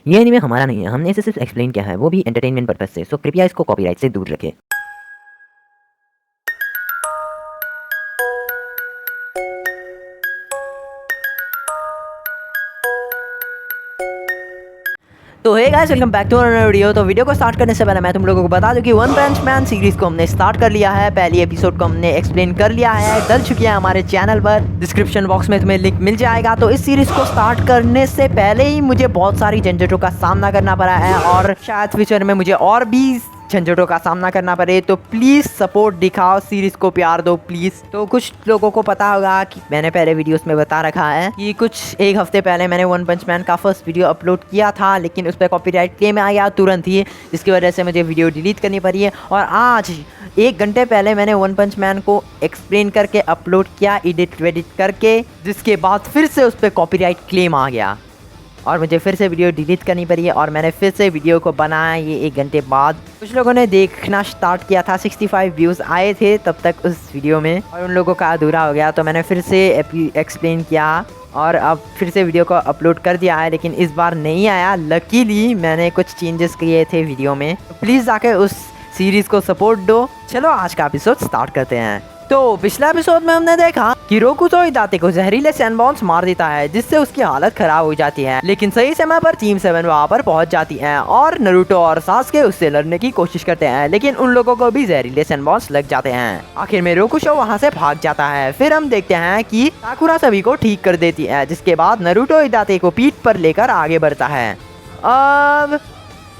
ये एनीमे हमारा नहीं है, हमने इसे सिर्फ एक्सप्लेन किया है, वो भी एंटरटेनमेंट पर्पस से, सो कृपया इसको कॉपीराइट से दूर रखें। तो hey guys, welcome back to another video. तो वीडियो को स्टार्ट करने से पहले मैं तुम लोगों को बता दूं कि वन पंच मैन सीरीज को हमने स्टार्ट कर लिया है। पहली एपिसोड को हमने एक्सप्लेन कर लिया है, डल चुकी है हमारे चैनल पर। डिस्क्रिप्शन बॉक्स में तुम्हें लिंक मिल जाएगा। तो इस सीरीज को स्टार्ट करने से पहले ही मुझे बहुत सारी झंझटों का सामना करना पड़ा है और शायद फ्यूचर में मुझे और भी झंझटों का सामना करना पड़े। तो प्लीज़ सपोर्ट दिखाओ, सीरीज़ को प्यार दो प्लीज़। तो कुछ लोगों को पता होगा कि मैंने पहले वीडियोस में बता रखा है कि कुछ एक हफ्ते पहले मैंने वन पंच मैन का फर्स्ट वीडियो अपलोड किया था, लेकिन उस पर कॉपीराइट क्लेम आ गया तुरंत ही, जिसकी वजह से मुझे वीडियो डिलीट करनी पड़ी है। और आज 1 घंटे पहले मैंने वन पंच मैन को एक्सप्लेन करके अपलोड किया, एडिट वेडिट करके, जिसके बाद फिर से उस पर कॉपीराइट क्लेम आ गया और मुझे फिर से वीडियो डिलीट करनी पड़ी है। और मैंने फिर से वीडियो को बनाया ये 1 घंटे बाद। कुछ लोगों ने देखना स्टार्ट किया था, 65 व्यूज़ आए थे तब तक उस वीडियो में, और उन लोगों का अधूरा हो गया। तो मैंने फिर से एक्सप्लेन किया और अब फिर से वीडियो को अपलोड कर दिया है, लेकिन इस बार नहीं आया। लकीली मैंने कुछ चेंजेस किए थे वीडियो में। तो प्लीज़ जाके उस सीरीज़ को सपोर्ट दो। चलो आज का एपिसोड स्टार्ट करते हैं। तो पिछला एपिसोड में हमने देखा कि रोकुतो हिदाते को जहरीले सैंडबाउंस मार देता है, जिससे उसकी हालत खराब हो जाती है। लेकिन सही समय पर टीम 7 वहाँ पर पहुंच जाती है और नारुतो और सासुके उससे लड़ने की कोशिश करते हैं, लेकिन उन लोगों को भी जहरीले सैंडबाउंस लग जाते हैं। आखिर में रोकुशो वहाँ से भाग जाता है। फिर हम देखते हैं कि साकुरा सभी को ठीक कर देती है, जिसके बाद नारुतो हिदाते को पीठ पर लेकर आगे बढ़ता है। अब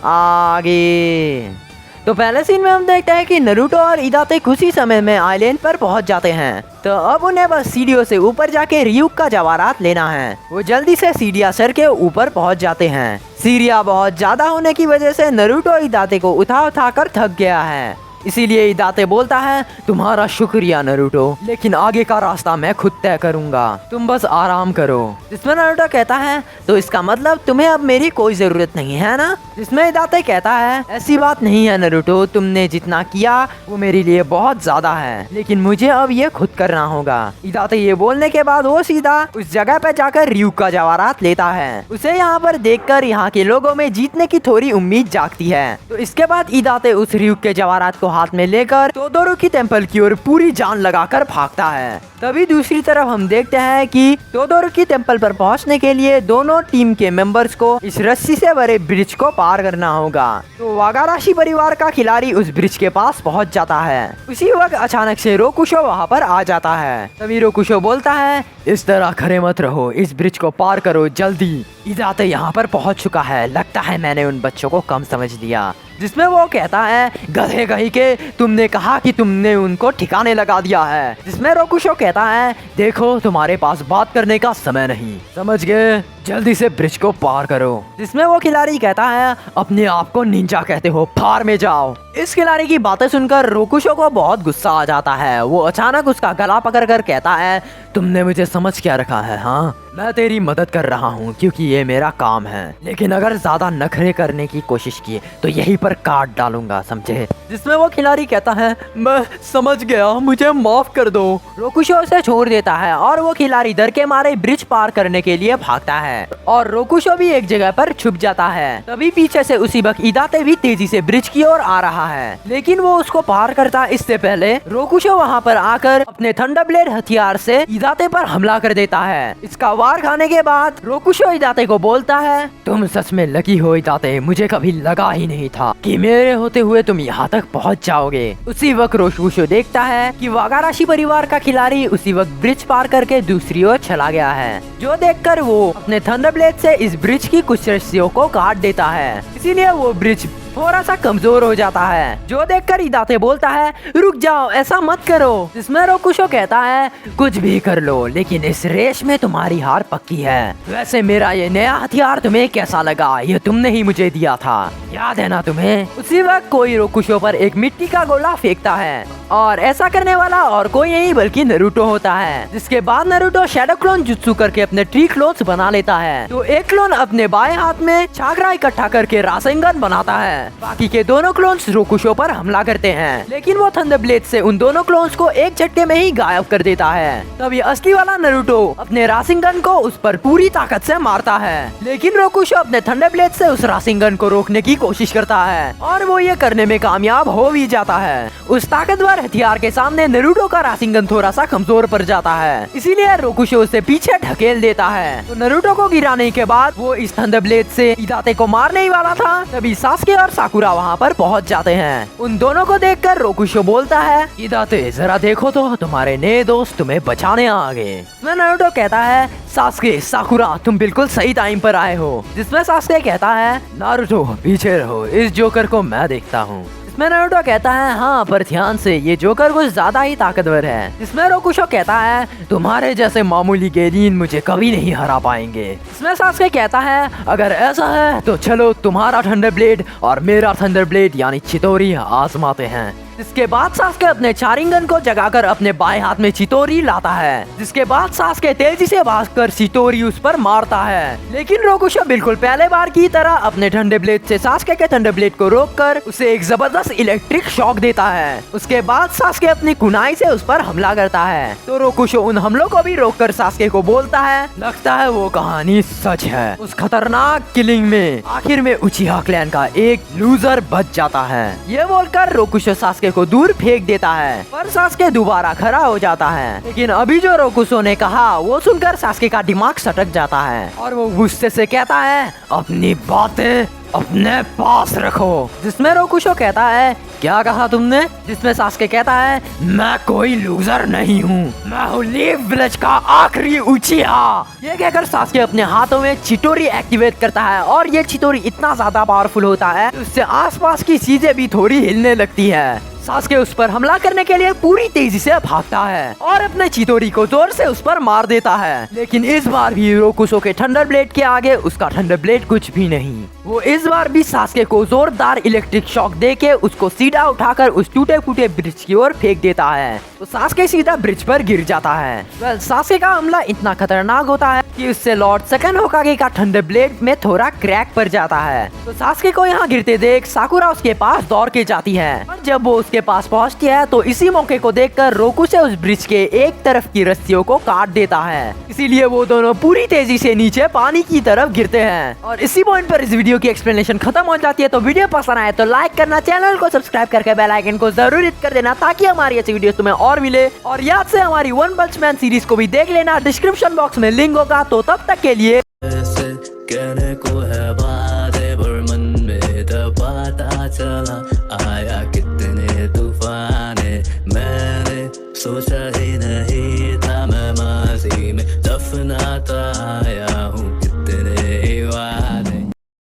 आगे तो पहले सीन में हम देखते हैं कि नारुतो और हिदाते उसी समय में आइलैंड पर पहुंच जाते हैं। तो अब उन्हें बस सीढ़ियों से ऊपर जाके रियुक का जवाहरात लेना है। वो जल्दी से सीढ़ियां सर के ऊपर पहुंच जाते हैं। सीढ़ियां बहुत ज्यादा होने की वजह से नारुतो हिदाते को उठा उठा कर थक गया है, इसीलिए हिदाते बोलता है, तुम्हारा शुक्रिया नारुतो, लेकिन आगे का रास्ता मैं खुद तय करूंगा, तुम बस आराम करो। जिसमें नारुतो कहता है, तो इसका मतलब तुम्हें अब मेरी कोई जरूरत नहीं है ना? जिसमें हिदाते कहता है, ऐसी बात नहीं है नारुतो, तुमने जितना किया वो मेरे लिए बहुत ज्यादा है, लेकिन मुझे अब ये खुद करना होगा। हिदाते ये बोलने के बाद वो सीधा उस जगह पे जाकर रियुक का जवाहरात लेता है। उसे यहाँ पर देखकर यहाँ के लोगों में जीतने की थोड़ी उम्मीद जागती है। तो इसके बाद हिदाते उस रियुक के जवाहरात को हाथ में लेकर तोदोरोकी टेम्पल की ओर पूरी जान लगाकर भागता है। तभी दूसरी तरफ हम देखते हैं कि तोदोरोकी टेम्पल पर पहुंचने के लिए दोनों टीम के मेंबर्स को इस रस्सी से भरे ब्रिज को पार करना होगा। तो वागाराशी परिवार का खिलाड़ी उस ब्रिज के पास पहुंच जाता है। उसी वक्त अचानक से रोकुशो वहां पर आ जाता है। तभी रोकुशो बोलता है, इस तरह खड़े मत रहो, इस ब्रिज को पार करो जल्दी। हिदाते यहाँ पर पहुंच चुका है, लगता है मैंने उन बच्चों को कम समझ लिया। जिसमें वो कहता है, गधे कहीं के, तुमने कहा कि तुमने उनको ठिकाने लगा दिया है। जिसमें रोकुशो कहता है, देखो तुम्हारे पास बात करने का समय नहीं, समझ गए, जल्दी से ब्रिज को पार करो। जिसमें वो खिलाड़ी कहता है, अपने आप को निंजा कहते हो, फार में जाओ। इस खिलाड़ी की बातें सुनकर रोकुशो को बहुत गुस्सा आ जाता है। वो अचानक उसका गला पकड़कर कहता है, तुमने मुझे समझ क्या रखा है? हाँ, मैं तेरी मदद कर रहा हूँ क्योंकि ये मेरा काम है, लेकिन अगर ज्यादा नखरे करने की कोशिश की तो यहीं पर काट डालूंगा, समझे? जिसमें वो खिलाड़ी कहता है, मैं समझ गया, मुझे माफ कर दो। रोकुशो उसे छोड़ देता है और वो खिलाड़ी डर के मारे ब्रिज पार करने के लिए भागता है और रोकुशो भी एक जगह पर छुप जाता है। तभी पीछे से उसी वक्त हिदाते भी तेजी से ब्रिज की ओर आ रहा है, लेकिन वो उसको पार करता इससे पहले रोकुशो वहाँ पर आकर अपने थंडरब्लेड हथियार से हिदाते पर हमला कर देता है। इसका वार खाने के बाद रोकुशो हिदाते को बोलता है, तुम सच में लकी हो हिदाते, मुझे कभी लगा ही नहीं था कि मेरे होते हुए तुम यहाँ तक पहुँच जाओगे। उसी वक्त रोकुशो देखता है कि वागाराशी परिवार का खिलाड़ी उसी वक्त ब्रिज पार करके दूसरी ओर चला गया है, जो देखकर वो अपने थंडरब्लेड से इस ब्रिज की कुछ रस्सियों को काट देता है। इसीलिए वो ब्रिज थोड़ा सा कमजोर हो जाता है, जो देखकर हिदाते बोलता है, रुक जाओ, ऐसा मत करो। जिसमें रोकुशो कहता है, कुछ भी कर लो, लेकिन इस रेस में तुम्हारी हार पक्की है। वैसे मेरा ये नया हथियार तुम्हें कैसा लगा? ये तुमने ही मुझे दिया था, याद है ना तुम्हें? उसी वक्त कोई रोकुशो पर एक मिट्टी का गोला फेंकता है और ऐसा करने वाला और कोई नहीं बल्कि नारुतो होता है। जिसके बाद नारुतो शैडो क्लोन जुत्सु करके अपने ट्री क्लोन्स बना लेता है। तो एक क्लोन अपने बाएं हाथ में चाकरा इकट्ठा करके रासेंगन बनाता है बाकी के दोनों क्लोन्स रोकुशो पर हमला करते हैं, लेकिन वो थंडर ब्लेड से उन दोनों क्लोन्स को एक झटके में ही गायब कर देता है। तभी असली वाला नारुतो अपने रासिंगन को उस पर पूरी ताकत से मारता है, लेकिन रोकुशो अपने थंडर ब्लेड से उस रासिंगन को रोकने की कोशिश करता है और वो ये करने में कामयाब हो भी जाता है। उस ताकतवर हथियार के सामने नारुतो का रासिंगन थोड़ा सा कमजोर पड़ जाता है, इसीलिए रोकुशो उसे पीछे ढकेल देता है। तो नारुतो को गिराने के बाद वो इस थंडर ब्लेड से हिदाते को मारने ही वाला था, तभी सास्के और साकुरा वहाँ पर पहुँच जाते हैं। उन दोनों को देखकर रोकुशो बोलता है, हिदाते जरा देखो तो तुम्हारे नए दोस्त तुम्हें बचाने आ गए। इसमें नारुतो कहता है, सास्के साकुरा तुम बिल्कुल सही टाइम पर आए हो। जिसमें सास्के कहता है, नारुतो पीछे रहो, इस जोकर को मैं देखता हूँ। इसमें नारुतो कहता है, हाँ पर ध्यान से, ये जोकर कुछ ज्यादा ही ताकतवर है। इसमें रोकुशो कहता है, तुम्हारे जैसे मामूली गेरीन मुझे कभी नहीं हरा पाएंगे। इसमें सास्के कहता है, अगर ऐसा है तो चलो तुम्हारा थंडर ब्लेड और मेरा थंडर ब्लेड यानी चितोरी आजमाते हैं। इसके बाद सास्के अपने चारिंगन को जगाकर अपने बाएं हाथ में चितोरी लाता है, जिसके बाद सास्के तेजी से भागकर चितोरी उस पर मारता है, लेकिन रोकुशो बिल्कुल पहले बार की तरह अपने थंडर ब्लेड से सास्के के थंडर ब्लेड को रोककर उसे एक जबरदस्त इलेक्ट्रिक शॉक देता है। उसके बाद सास्के अपनी कुनाई से उस पर हमला करता है, तो रोकुशो उन हमलों को भी रोककर सास्के को बोलता है, लगता है वो कहानी सच है। उस खतरनाक किलिंग में आखिर में उचिहा क्लैन का एक लूजर बच जाता है। ये बोलकर रोकुशो सास्के को दूर फेंक देता है, पर सास्के दोबारा खड़ा हो जाता है। लेकिन अभी जो रोकुशो ने कहा वो सुनकर सास्के का दिमाग सटक जाता है और वो गुस्से से कहता है, अपनी बातें अपने पास रखो। जिसमें रोकुशो कहता है, क्या कहा तुमने? जिसमें सास्के कहता है, मैं कोई लूजर नहीं हूँ, मैं हूँ लीफ विलेज का आखिरी उचिहा। ये कहकर सास्के अपने हाथों में चितोरी एक्टिवेट करता है और ये चितोरी इतना ज्यादा पावरफुल होता है उससे आसपास की चीजें भी थोड़ी हिलने लगती है। सास्के उस पर हमला करने के लिए पूरी तेजी से भागता है और अपने चितोरी को जोर से उस पर मार देता है, लेकिन इस बार भी रोकुशो के थंडर ब्लेड के आगे उसका थंडर ब्लेड कुछ भी नहीं। वो इस बार भी सास्के को जोरदार इलेक्ट्रिक शॉक देके उसको सीधा उठाकर उस टूटे फूटे ब्रिज की ओर फेंक देता है, तो सास्के सीधा ब्रिज पर गिर जाता है। सास्के का हमला इतना खतरनाक होता है कि उससे लॉर्ड सेकंड होकागे का थंडर ब्लेड में थोड़ा क्रैक पड़ जाता है। तो सास्के को यहाँ गिरते देख साकुरा उसके पास दौड़ के जाती है और जब वो उसके पास पहुँचती है तो इसी मौके को देखकर रोकुशो उस ब्रिज के एक तरफ की रस्सियों को काट देता है, इसीलिए वो दोनों पूरी तेजी से नीचे पानी की तरफ गिरते हैं। और इसी पॉइंट पर इस वीडियो की एक्सप्लेनेशन खत्म हो जाती है। तो वीडियो पसंद आए तो लाइक करना, चैनल को सब्सक्राइब करके बेल आइकन को जरूर हिट कर देना ताकि हमारी ऐसी वीडियो तुम्हें और मिले। और याद से हमारी वन पंच मैन सीरीज को भी देख लेना, डिस्क्रिप्शन बॉक्स में लिंक होगा। तो तब तक के लिए